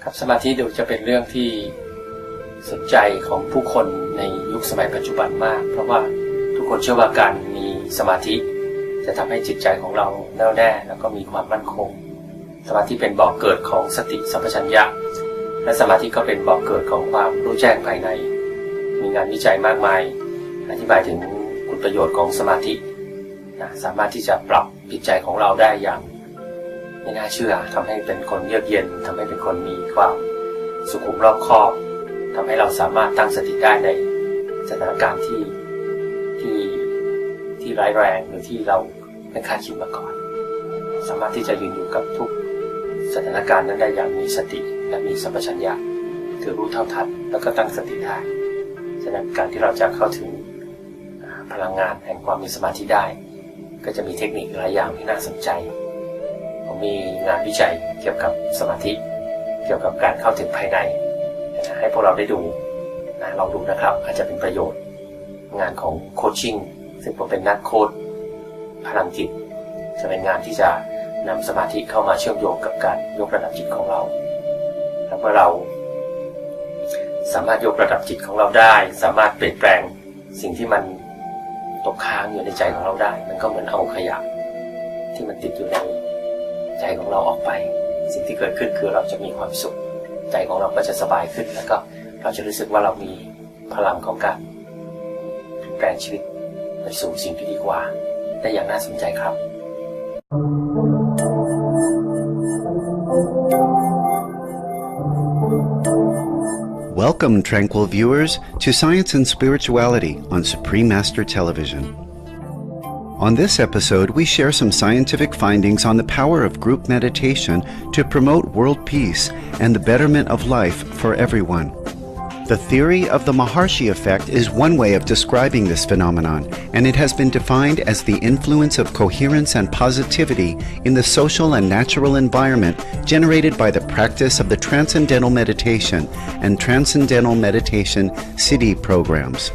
ครับสมาธิดูจะเป็นเรื่องที่สนใจของผู้คนในยุคสมัยปัจจุบันมากเพราะว่าทุกคนเชื่อว่าการมีสมาธิจะทำให้จิตใจของเราแน่วแน่แล้วก็มีความมั่นคงสมาธิเป็นบ่อกเกิดของสติสัมปชัญญะและสมาธิก็เป็นบ่อกเกิดของความรู้แจ้งภายในมีงานวิจัยมากมายอธิบายถึงคุณประโยชน์ของสมาธิสามารถที่จะปรับจิตใจของเราได้อย่างไม่น่าเชื่อทำให้เป็นคนเยือกเย็นทำให้เป็นคนมีความสุขุมรอบคอบทำให้เราสามารถตั้งสติได้ในสถานการณ์ที่ร้ายแรงหรือที่เราไม่คาดคิดมาก่อนสามารถที่จะยืนอยู่กับทุกสถานการณ์นั้นได้อย่างมีสติและมีสัมปชัญญะคือรู้เท่าทันแล้วก็ตั้งสติได้ฉะนั้นการที่เราจะเข้าถึงพลังงานแห่งความมีสมาธิได้ก็จะมีเทคนิคหลายอย่างที่น่าสนใจผมมีงานวิจัยเกี่ยวกับสมาธิเกี่ยวกับการเข้าถึงภายในให้พวกเราได้ดูลองดูนะครับอาจจะเป็นประโยชน์งานของโคชชิ่งซึ่งผมเป็นนักโค้ชพลังจิตจะเป็นงานที่จะนำสมาธิเข้ามาเชื่อมโยงกับการยกระดับจิตของเราแล้วเมื่อเราสามารถยกระดับจิตของเราได้สามารถเปลี่ยนแปลงสิ่งที่มันตกค้างอยู่ในใจของเราได้มันก็เหมือนเอาขยะที่มันติดอยู่ในใจของเราออกไปสิ่งที่เกิดขึ้นคือเราจะมีความสุขใจของเราก็จะสบายขึ้นแล้วก็เราจะรู้สึกว่าเรามีพลังของการแปลงชีวิตไปสู่สิ่งที่ดีกว่าได้อย่างน่าสนใจครับ Welcome, tranquil viewers, to Science and Spirituality on Supreme Master Television. On this episode, we share some scientific findings on the power of group meditation to promote world peace and the betterment of life for everyone. The theory of the Maharishi effect is one way of describing this phenomenon, and it has been defined as the influence of coherence and positivity in the social and natural environment generated by the practice of the Transcendental Meditation and Transcendental Meditation Siddhi programs.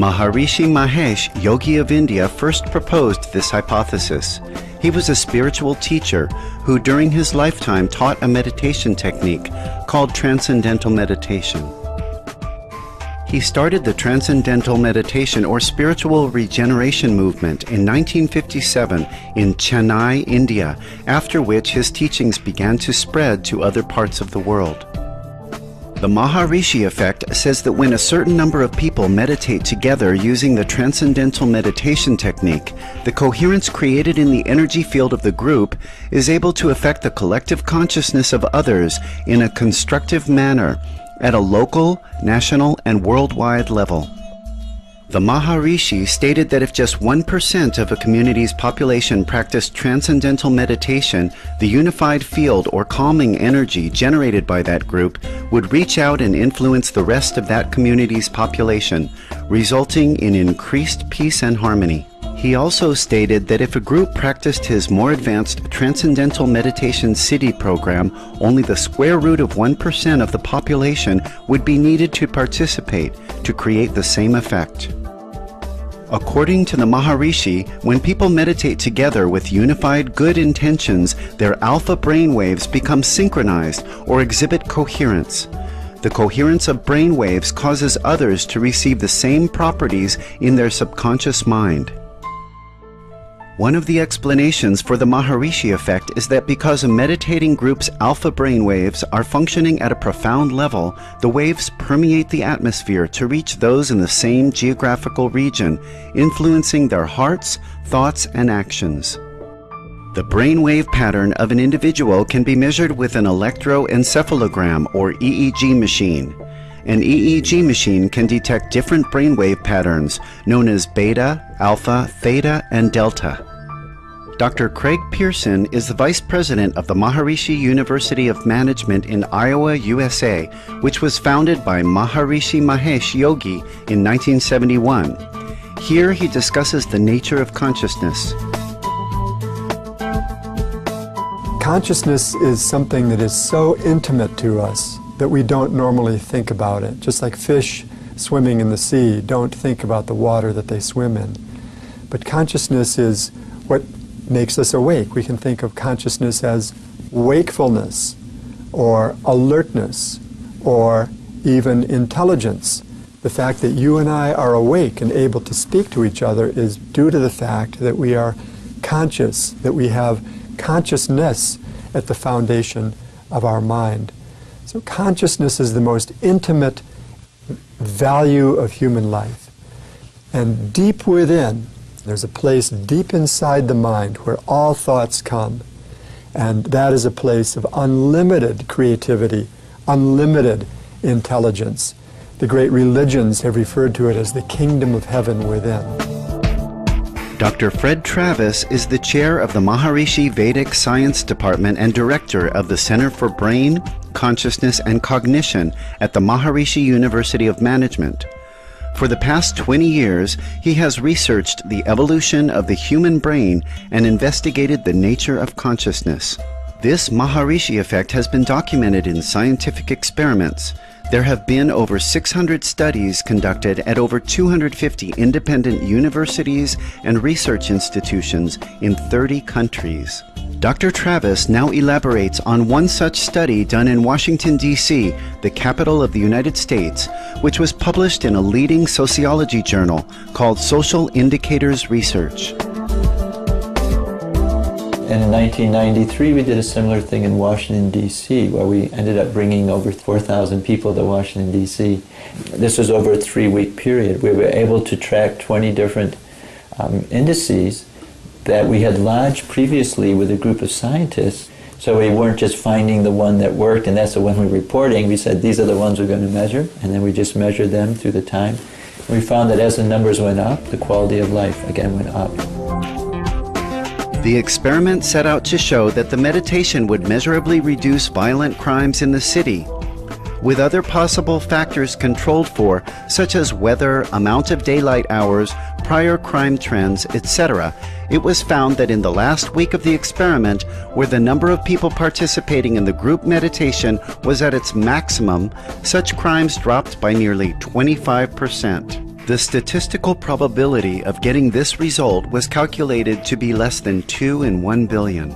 Maharishi Mahesh, yogi of India, first proposed this hypothesis. He was a spiritual teacher who during his lifetime taught a meditation technique called Transcendental Meditation. He started the Transcendental Meditation or Spiritual Regeneration movement in 1957 in Chennai, India, after which his teachings began to spread to other parts of the world. The Maharishi effect says that when a certain number of people meditate together using the Transcendental Meditation technique, the coherence created in the energy field of the group is able to affect the collective consciousness of others in a constructive manner at a local, national, and worldwide level. The Maharishi stated that if just 1% of a community's population practiced transcendental meditation, the unified field or calming energy generated by that group would reach out and influence the rest of that community's population, resulting in increased peace and harmony. He also stated that if a group practiced his more advanced Transcendental Meditation Siddhi program, only the square root of 1% of the population would be needed to participate to create the same effect. According to the Maharishi, when people meditate together with unified good intentions, their alpha brain waves become synchronized or exhibit coherence. The coherence of brain waves causes others to receive the same properties in their subconscious mind. One of the explanations for the Maharishi effect is that because a meditating group's alpha brain waves are functioning at a profound level, the waves permeate the atmosphere to reach those in the same geographical region, influencing their hearts, thoughts, and actions. The brainwave pattern of an individual can be measured with an electroencephalogram or EEG machine. An EEG machine can detect different brainwave patterns known as beta, alpha, theta, and delta. Dr. Craig Pearson is the Vice President of the Maharishi University of Management in Iowa, USA, which was founded by Maharishi Mahesh Yogi in 1971. Here he discusses the nature of consciousness. Consciousness is something that is so intimate to us that we don't normally think about it. Just like fish swimming in the sea don't think about the water that they swim in. But consciousness is what makes us awake. We can think of consciousness as wakefulness, or alertness, or even intelligence. The fact that you and I are awake and able to speak to each other is due to the fact that we are conscious, that we have consciousness at the foundation of our mind. So consciousness is the most intimate value of human life. And deep within, there's a place deep inside the mind where all thoughts come. And that is a place of unlimited creativity, unlimited intelligence. The great religions have referred to it as the kingdom of heaven within. Dr. Fred Travis is the chair of the Maharishi Vedic Science Department and director of the Center for Brain, Consciousness, and Cognition at the Maharishi University of Management. For the past 20 years, he has researched the evolution of the human brain and investigated the nature of consciousness. This Maharishi effect has been documented in scientific experiments. There have been over 600 studies conducted at over 250 independent universities and research institutions in 30 countries. Dr. Travis now elaborates on one such study done in Washington, D.C., the capital of the United States, which was published in a leading sociology journal called Social Indicators Research. And in 1993, we did a similar thing in Washington, D.C., where we ended up bringing over 4,000 people to Washington, D.C. This was over a 3-week period. We were able to track 20 different indices that we had lodged previously with a group of scientists. So we weren't just finding the one that worked, and that's the one we're reporting. We said, these are the ones we're going to measure, and then we just measured them through the time. And we found that as the numbers went up, the quality of life again went up. The experiment set out to show that the meditation would measurably reduce violent crimes in the city. With other possible factors controlled for, such as weather, amount of daylight hours, prior crime trends, etc., it was found that in the last week of the experiment, where the number of people participating in the group meditation was at its maximum, such crimes dropped by nearly 25%. The statistical probability of getting this result was calculated to be less than 2 in 1 billion.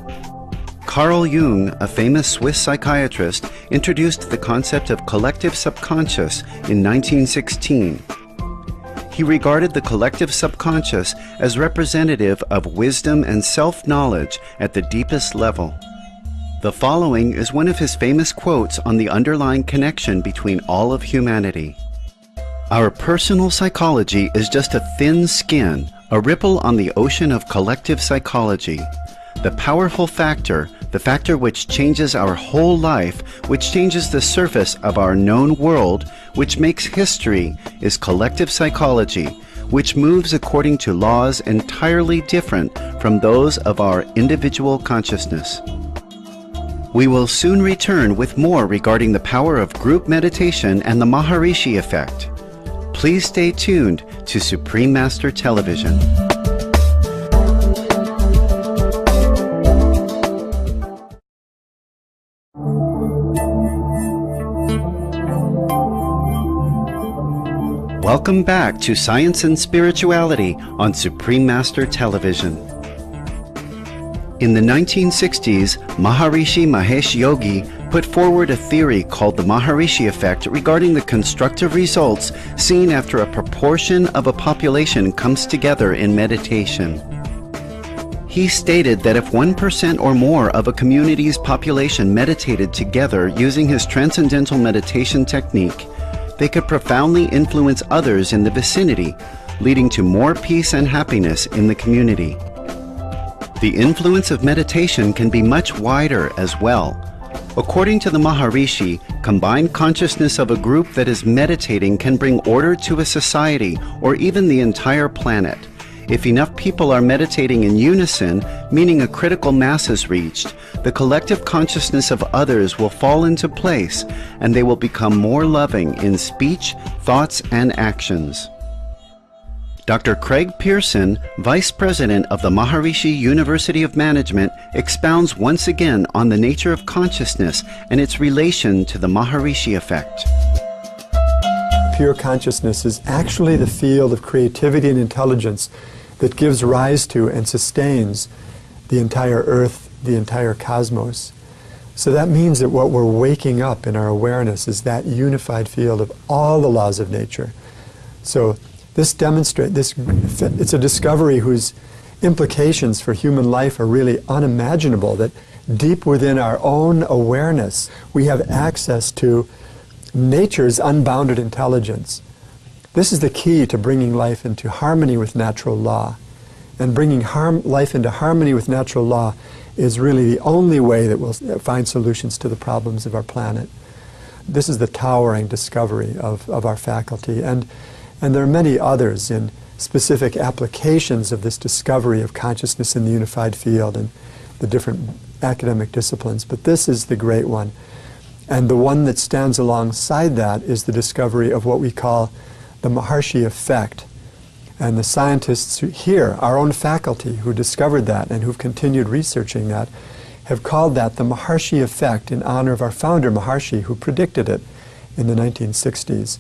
Carl Jung, a famous Swiss psychiatrist, introduced the concept of collective subconscious in 1916. He regarded the collective subconscious as representative of wisdom and self-knowledge at the deepest level. The following is one of his famous quotes on the underlying connection between all of humanity. Our personal psychology is just a thin skin, a ripple on the ocean of collective psychology. The powerful factor, the factor which changes our whole life, which changes the surface of our known world, which makes history, is collective psychology, which moves according to laws entirely different from those of our individual consciousness. We will soon return with more regarding the power of group meditation and the Maharishi effect. Please stay tuned to Supreme Master Television. Welcome back to Science and Spirituality on Supreme Master Television. In the 1960s, Maharishi Mahesh Yogi put forward a theory called the Maharishi effect regarding the constructive results seen after a proportion of a population comes together in meditation. He stated that if 1% or more of a community's population meditated together using his transcendental meditation technique, they could profoundly influence others in the vicinity, leading to more peace and happiness in the community. The influence of meditation can be much wider as well. According to the Maharishi, combined consciousness of a group that is meditating can bring order to a society or even the entire planet. If enough people are meditating in unison, meaning a critical mass is reached, the collective consciousness of others will fall into place and they will become more loving in speech, thoughts, and actions. Dr. Craig Pearson, Vice President of the Maharishi University of Management, expounds once again on the nature of consciousness and its relation to the Maharishi effect. Pure consciousness is actually the field of creativity and intelligence that gives rise to and sustains the entire earth, the entire cosmos. So that means that what we're waking up in our awareness is that unified field of all the laws of nature. So this demonstrates, it's a discovery whose implications for human life are really unimaginable, that deep within our own awareness we have access to nature's unbounded intelligence. This is the key to bringing life into harmony with natural law. And bringing life into harmony with natural law is really the only way that we'll find solutions to the problems of our planet. This is the towering discovery of our faculty. And there are many others in specific applications of this discovery of consciousness in the unified field and the different academic disciplines. But this is the great one. And the one that stands alongside that is the discovery of what we call the Maharshi effect. And the scientists here, our own faculty who discovered that and who've continued researching that, have called that the Maharshi effect in honor of our founder Maharshi, who predicted it in the 1960s.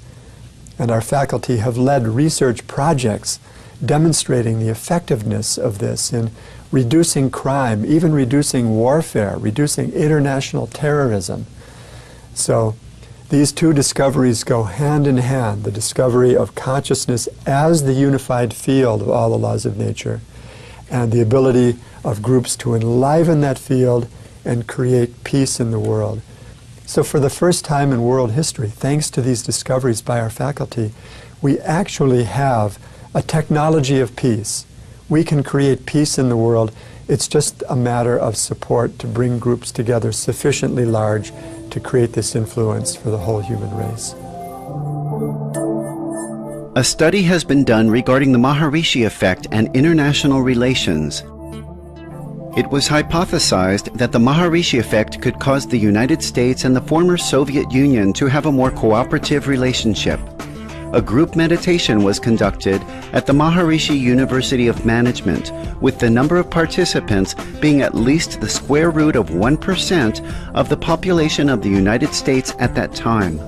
And our faculty have led research projects demonstrating the effectiveness of this in reducing crime, even reducing warfare, reducing international terrorism. So these two discoveries go hand in hand, the discovery of consciousness as the unified field of all the laws of nature, and the ability of groups to enliven that field and create peace in the world. So for the first time in world history, thanks to these discoveries by our faculty, we actually have a technology of peace. We can create peace in the world. It's just a matter of support to bring groups together sufficiently large to create this influence for the whole human race. A study has been done regarding the Maharishi effect and international relations. It was hypothesized that the Maharishi effect could cause the United States and the former Soviet Union to have a more cooperative relationship. A group meditation was conducted at the Maharishi University of Management, with the number of participants being at least the square root of 1% of the population of the United States at that time.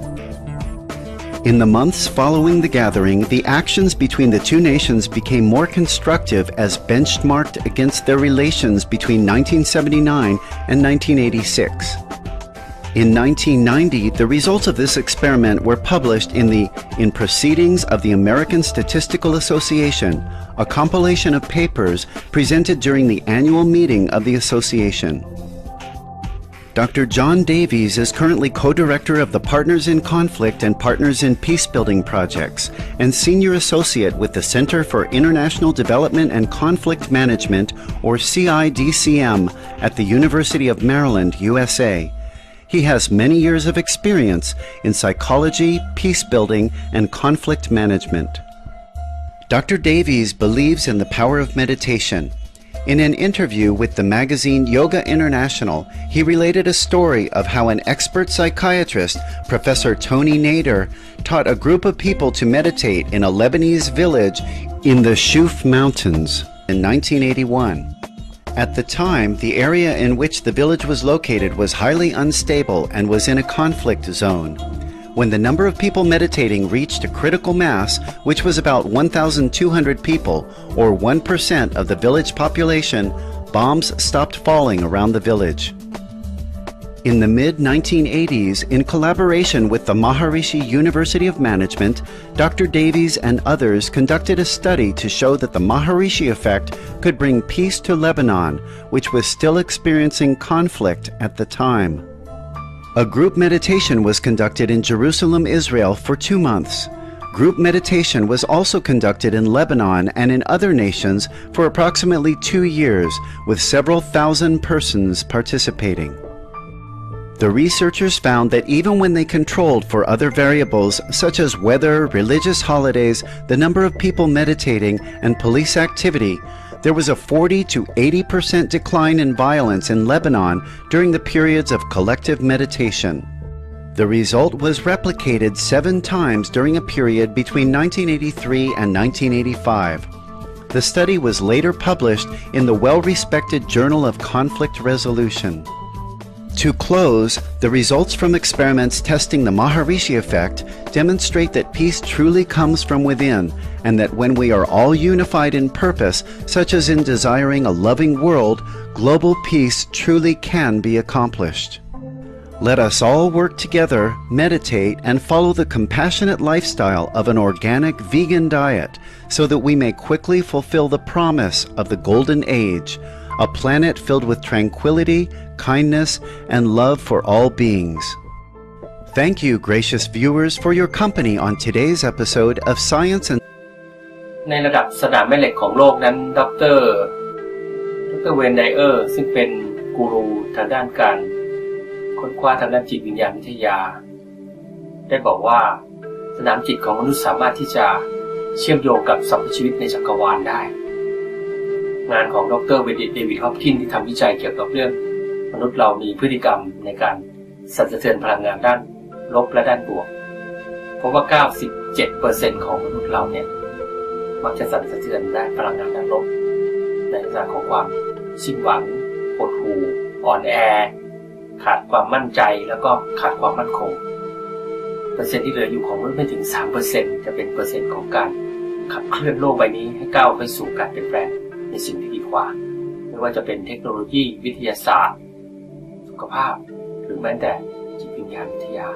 In the months following the gathering, the actions between the two nations became more constructive as benchmarked against their relations between 1979 and 1986. In 1990, the results of this experiment were published in Proceedings of the American Statistical Association, a compilation of papers presented during the annual meeting of the association. Dr. John Davies is currently co-director of the Partners in Conflict and Partners in Peacebuilding projects and senior associate with the Center for International Development and Conflict Management, or CIDCM, at the University of Maryland, USA. He has many years of experience in psychology, peacebuilding, and conflict management. Dr. Davies believes in the power of meditation. In an interview with the magazine Yoga International, he related a story of how an expert psychiatrist, Professor Tony Nader, taught a group of people to meditate in a Lebanese village in the Shuf Mountains in 1981. At the time, the area in which the village was located was highly unstable and was in a conflict zone. When the number of people meditating reached a critical mass, which was about 1,200 people, or 1% of the village population, bombs stopped falling around the village. In the mid-1980s, in collaboration with the Maharishi University of Management, Dr. Davies and others conducted a study to show that the Maharishi effect could bring peace to Lebanon, which was still experiencing conflict at the time. A group meditation was conducted in Jerusalem, Israel for 2 months. Group meditation was also conducted in Lebanon and in other nations for approximately 2 years, with several thousand persons participating. The researchers found that even when they controlled for other variables such as weather, religious holidays, the number of people meditating, and police activity, there was a 40 to 80% decline in violence in Lebanon during the periods of collective meditation. The result was replicated 7 times during a period between 1983 and 1985. The study was later published in the well-respected Journal of Conflict Resolution. To close, the results from experiments testing the Maharishi effect demonstrate that peace truly comes from within, and that when we are all unified in purpose, such as in desiring a loving world, global peace truly can be accomplished. Let us all work together, meditate, and follow the compassionate lifestyle of an organic vegan diet so that we may quickly fulfill the promise of the Golden Age, a planet filled with tranquility, kindness, and love for all beings. Thank you, gracious viewers, for your company on today's episode of Science and ในระดับสนามแม่เหล็กของโลกนั้นดร.เวนไดเออร์ซึ่งเป็นกูรูทางด้านการค้นคว้าทางด้านจิตวิญญาณวิทยาได้บอกว่าสนามจิตของมนุษย์สามารถที่จะเชื่อมโยงกับสรรพชีวิตในจักรวาลได้งานของดร.เดวิดฮอปกินส์ที่ทำวิจัยเกี่ยวกับเรื่องมนุษย์เรามีพฤติกรรมในการสั่นสะเทือนพลังงานด้านลบและด้านบวกเพราะว่า 97% ของมนุษย์เราเนี่ยมักจะสั่นสะเทือนได้พลังงานด้านลบในลักษณะของความสิ้นหวังหดหู่อ่อนแอขาดความมั่นใจแล้วก็ขาดความมั่นคงเปอร์เซ็นต์ที่เหลืออยู่ของมนุษย์ไม่ถึง 3% จะเป็นเปอร์เซ็นต์ของการขับเคลื่อนโลกใบนี้ให้ก้าวไปสู่การเปลี่ยนแปลงในสิ่งที่ดีกว่าไม่ว่าจะเป็นเทคโนโลยีวิทยาศาสตร์สุขภาพหรือแม้แต่จิตวิญญาณวิทยา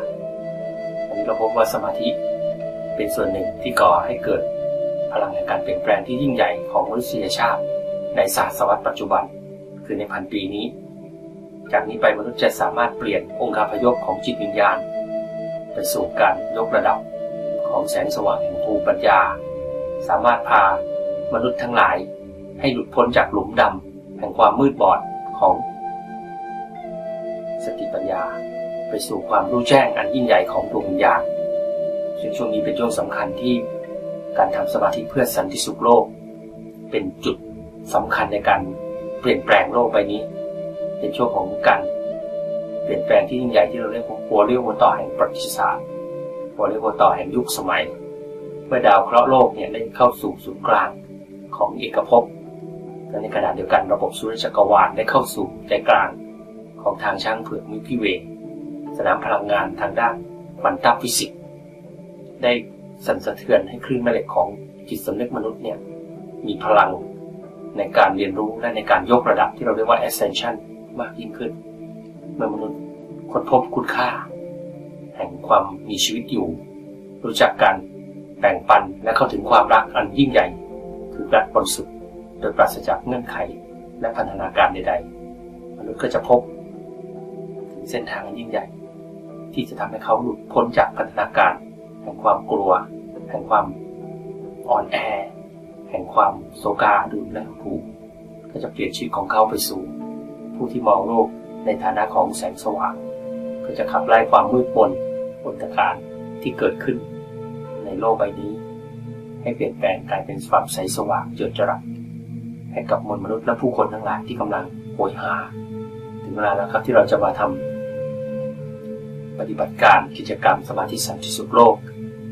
อันนี้เราพบว่าสมาธิเป็นส่วนหนึ่งที่ก่อให้เกิดพลังแห่งการเปลี่ยนแปลงที่ยิ่งใหญ่ของมนุษยชาติในศตวรรษปัจจุบันคือในพันปีนี้จากนี้ไปมนุษย์จะสามารถเปลี่ยนองค์คาพยพของจิตวิญญาณไปสู่การยกระดับของแสงสว่างแห่งภูมิปัญญาสามารถพามนุษย์ทั้งหลายให้หลุดพ้นจากหลุมดำแห่งความมืดบอดของสติปัญญาไปสู่ความรู้แจ้งอันยิ่งใหญ่ของดวงวิญญาณซึ่งช่วงนี้เป็นช่วงสำคัญที่การทำสมาธิเพื่อสันติสุขโลกเป็นจุดสำคัญในการเปลี่ยนแปลงโลกใบนี้เป็นช่วงของการเปลี่ยนแปลงที่ยิ่งใหญ่ที่เราเรียกว่าหัวเรี่ยวหัวต่อแห่งประวัติศาสตร์หัวเรี่ยวหัวต่อแห่งยุคสมัยเมื่อดาวเคราะห์โลกเนี่ยได้เข้าสู่ศูนย์กลางของเอกภพและในขณะเดียวกันระบบสุริยจักรวาลได้เข้าสู่ใจกลางของทางช้างเผือกมิลกี้เวย์สนามพลังงานทางด้านควอนตัมฟิสิกส์ได้สั่นสะเทือนให้คลื่นแม่เหล็กของจิตสำนึกมนุษย์เนี่ยมีพลังในการเรียนรู้และในการยกระดับที่เราเรียกว่า ascension มากยิ่งขึ้นเมื่อมนุษย์ค้นพบคุณค่าแห่งความมีชีวิตอยู่รู้จักกันแบ่งปันและเข้าถึงความรักอันยิ่งใหญ่คือรักบริสุทธิ์โดยปราศจากเงื่อนไขและพันธนาการใดๆมนุษย์ก็จะพบถึงเส้นทางอันยิ่งใหญ่ที่จะทำให้เขาหลุดพ้นจากพันธนาการแห่งความกลัวแห่งความอ่อนแอแห่งความโศกาดุลและหดหู่ก็จะเปลี่ยนชีวิตของเขาไปสู่ผู้ที่มองโลกในฐานะของแสงสว่างก็จะขับไล่ความมืดมนอนตการที่เกิดขึ้นในโลกใบนี้ให้เปลี่ยนแปลงกลายเป็นความใสสว่างเจิดจรัสให้กับมวลมนุษย์และผู้คนทั้งหลายที่กำลังโหยหาถึงเวลาแล้วครับที่เราจะมาทำปฏิบัติการกิจกรรมสมาธิสันติสุขโลก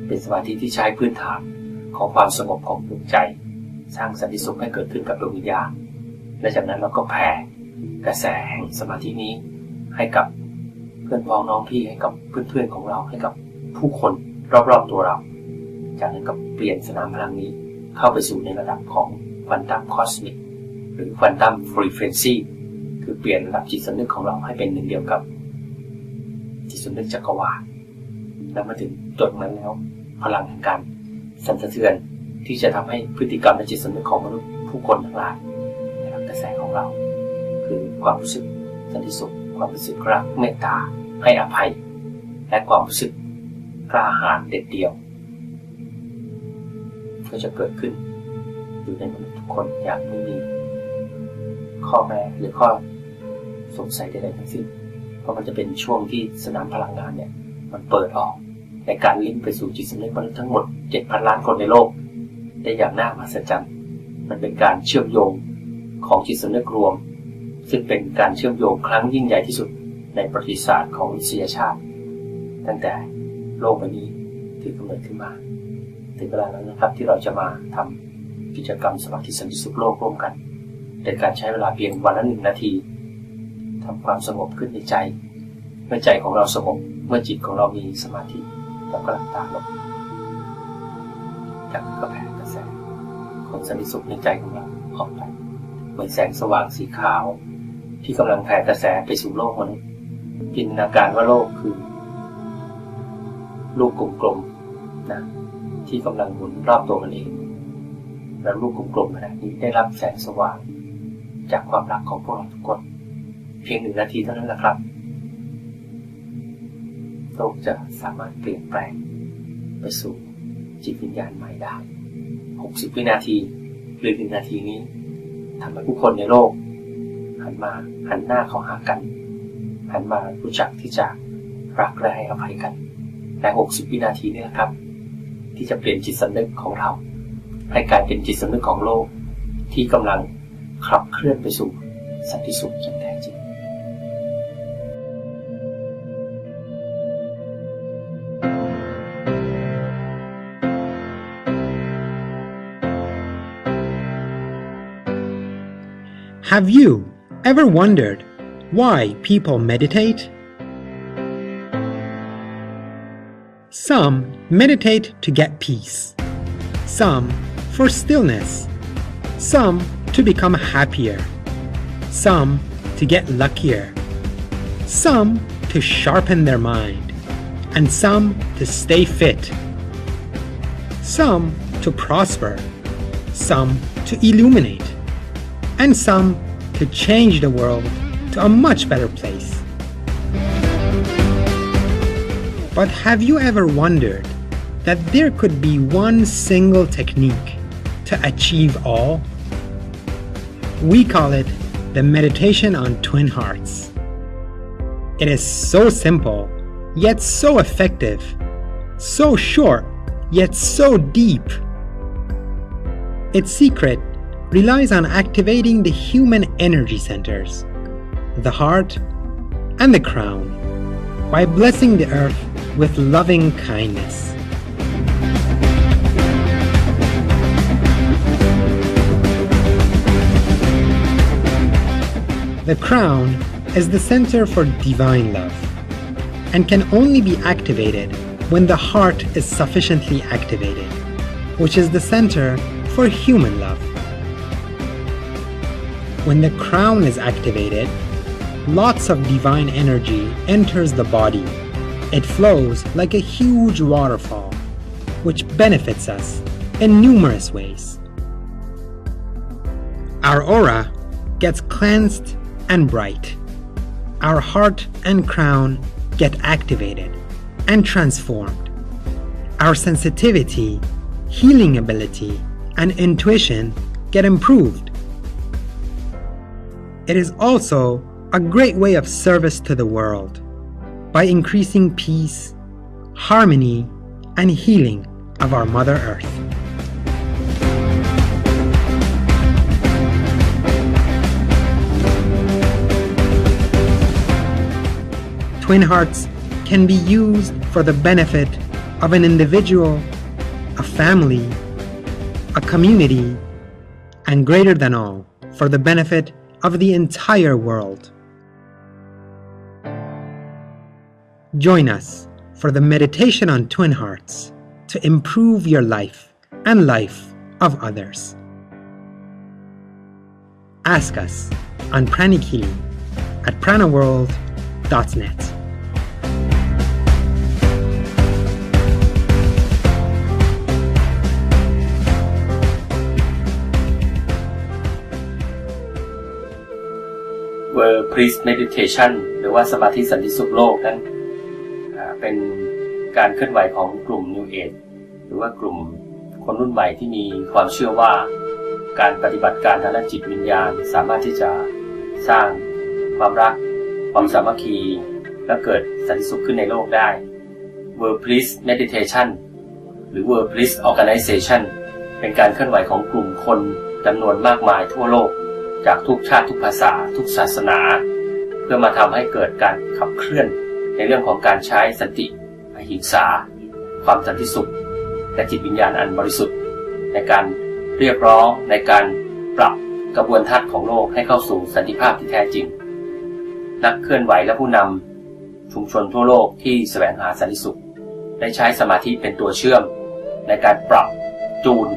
เป็นสมาธิที่ใช้พื้นฐานของความสงบของดวงใจสร้างสันติสุขให้เกิดขึ้นกับดวงวิญญาณและจากนั้นเราก็แผ่กระแสแห่งสมาธินี้ให้กับเพื่อนพ้องน้องพี่ให้กับเพื่อนๆของเราให้กับผู้คนรอบๆตัวเราจากนั้นก็เปลี่ยนสนามพลังนี้เข้าไปสู่ในระดับของควอนตัมคอสมิกหรือควอนตัมฟรีเควนซีคือเปลี่ยนระดับจิตสำนึกของเราให้เป็นหนึ่งเดียวกับจิตสำนึกจักรวาลแล้วมาถึงจุดนั้นแล้วพลังแห่งการสั่นสะเทือนที่จะทำให้พฤติกรรมและจิตสำนึกของมนุษย์ผู้คนทั้งหลายในกระแสของเราคือความรู้สึกสันติสุขความรู้สึกรักเมตตาให้อภัยและความรู้สึกกล้าหาญเด็ดเดี่ยวก็จะเกิดขึ้นอยู่ในมนุษย์ทุกคนอย่างไม่มีข้อแม้หรือข้อสงสัยใดๆทั้งสิ้นเพราะมันจะเป็นช่วงที่สนามพลังงานเนี่ยมันเปิดออกในการลิงก์ไปสู่จิตสำนึกมนุษย์ทั้งหมด 7,000 ล้านคนในโลกได้อย่างน่ามหัศจรรย์มันเป็นการเชื่อมโยงของจิตสำนึกรวมซึ่งเป็นการเชื่อมโยงครั้งยิ่งใหญ่ที่สุดในประวัติศาสตร์ของมนุษยชาติตั้งแต่โลกใบนี้ถือกำเนิดขึ้นมาถึงเวลาแล้วนะครับที่เราจะมาทำกิจกรรมสมาธิสันติสุขโลกร่วมกันโดยการใช้เวลาเพียงวันละ1 นาทีทำความสงบขึ้นในใจเมื่อใจของเราสงบเมื่อจิตของเรามีสมาธิเราก็หลับตาลงจากนั้นก็แผ่กระแสของสันติสุขในใจของเราออกไปเหมือนแสงสว่างสีขาวที่กำลังแผ่กระแสไปสู่โลกมนุษย์ จินตนาการว่าโลกคือลูกกลมๆนะที่กำลังหมุนรอบตัวมันเองแล้วลูกกลมๆขนาดนี้ได้รับแสงสว่างจากความรักของพวกเราทุกคนเพียง1 นาทีเท่านั้นแหละครับโลกจะสามารถเปลี่ยนแปลงไปสู่จิตวิญญาณใหม่ได้60 วินาทีหรือ1 นาทีนี้ทำให้ผู้คนในโลกหันหน้าเข้าหากันหันมารู้จักที่จะรักและให้อภัยกันใน60 วินาทีนี้นะครับที่จะเปลี่ยนจิตสำนึกของเราให้กลายเป็นจิตสำนึกของโลกที่กำลังขับเคลื่อนไปสู่สันติสุขอย่างแท้จริงHave you ever wondered why people meditate? Some meditate to get peace, some for stillness, some to become happier, some to get luckier, some to sharpen their mind, and some to stay fit, some to prosper, some to illuminate, and some to change the world to a much better place. But have you ever wondered that there could be one single technique to achieve all? We call it the meditation on twin hearts. It is so simple, yet so effective, so short, yet so deep. Its secret relies on activating the human energy centers, the heart, and the crown, by blessing the earth with loving kindness. The crown is the center for divine love and can only be activated when the heart is sufficiently activated, which is the center for human love. When the crown is activated, lots of divine energy enters the body. It flows like a huge waterfall, which benefits us in numerous ways. Our aura gets cleansed and bright. Our heart and crown get activated and transformed. Our sensitivity, healing ability, and intuition get improved. It is also a great way of service to the world by increasing peace, harmony, and healing of our Mother Earth. Twin hearts can be used for the benefit of an individual, a family, a community, and greater than all, for the benefit of the entire world. Join us for the meditation on twin hearts to improve your life and life of others. Ask us on Pranikili at pranaworld.net. World Peace Meditation หรือว่าสมาธิสันติสุขโลกนั้นเป็นการเคลื่อนไหวของกลุ่ม New Age หรือว่ากลุ่มคนรุ่นใหม่ที่มีความเชื่อว่าการปฏิบัติการทางด้านจิตวิญญาณสามารถที่จะสร้างความรักความสามัคคีและเกิดสันติสุขขึ้นในโลกได้ World Peace Meditation หรือ World Peace Organization เป็นการเคลื่อนไหวของกลุ่มคนจำนวนมากมายทั่วโลกจากทุกชาติทุกภาษาทุกศาสนาเพื่อมาทำให้เกิดการขับเคลื่อนในเรื่องของการใช้สันติอหิงสาความสันติสุขและจิตวิญญาณอันบริสุทธิ์ในการเรียกร้องในการปรับกระบวนทัศน์ของโลกให้เข้าสู่สันติภาพที่แท้จริงนักเคลื่อนไหวและผู้นำชุมชนทั่วโลกที่แสวงหาสันติสุขได้ใช้สมาธิเป็นตัวเชื่อมในการปรับจูน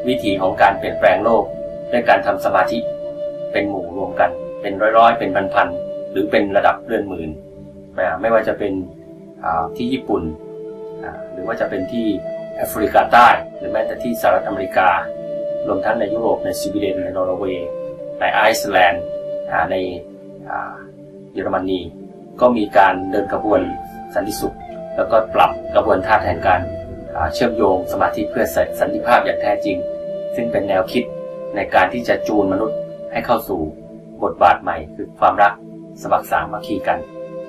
วิถีของการเปลี่ยนแปลงโลกด้วยการทำสมาธิเป็นหมู่รวมกันเป็นร้อยๆเป็นพันๆหรือเป็นระดับเรือนหมื่น ไม่ว่าจะเป็นที่ญี่ปุ่นหรือว่าจะเป็นที่แอฟริกาใต้หรือแม้แต่ที่สหรัฐอเมริการวมทั้งในยุโรปในสวีเดนในนอร์เวย์ในไอซ์แลนด์ในเยอรมนีก็มีการเดินกระบวนสันติสุขแล้วก็ปรับกระบวนท่าแห่งการเชื่อมโยงสมาธิเพื่อสันติภาพอย่างแท้จริงซึ่งเป็นแนวคิดในการที่จะจูนมนุษย์ให้เข้าสู่บทบาทใหม่คือความรักสมัครสามัคคีกัน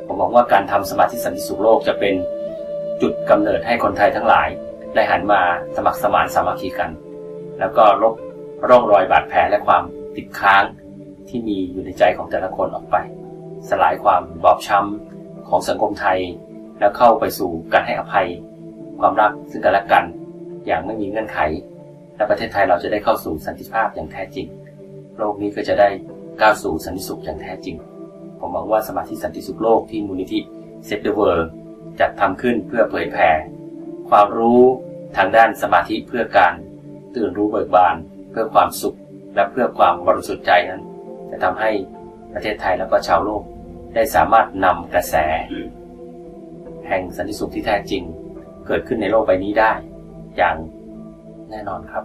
ผมมองว่าการทำสมาธิสันติสุขโลกจะเป็นจุดกำเนิดให้คนไทยทั้งหลายได้หันมาสมัครสมานสามัคคีกันแล้วก็ลบร่องรอยบาดแผลและความติดค้างที่มีอยู่ในใจของแต่ละคนออกไปสลายความบอบช้ำของสังคมไทยแล้วเข้าไปสู่การให้อภัยความรักซึ่งกันและกันอย่างไม่มีเงื่อนไขและประเทศไทยเราจะได้เข้าสู่สันติภาพอย่างแท้จริงโลกนี้ก็จะได้ก้าวสู่สันติสุขอย่างแท้จริงผมหวังว่าสมาธิสันติสุขโลกที่มูลนิธิ Save the World จัดทำขึ้นเพื่อเผยแผ่ความรู้ทางด้านสมาธิเพื่อการตื่นรู้เบิกบานเพื่อความสุขและเพื่อความบริสุทธิ์ใจนั้นจะทำให้ประเทศไทยและก็ชาวโลกได้สามารถนำกระแสแห่งสันติสุขที่แท้จริงเกิดขึ้นในโลกใบนี้ได้อย่างแน่นอนครับ